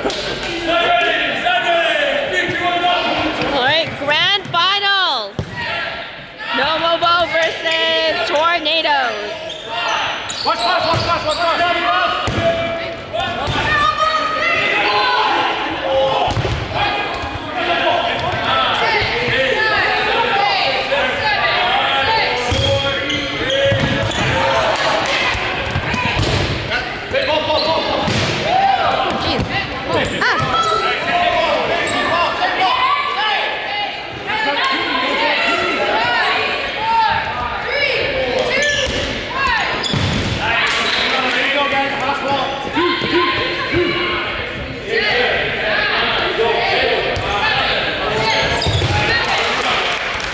All right, grand finals. Novovo versus Tornadoes. Watch, watch, watch, watch, watch, watch.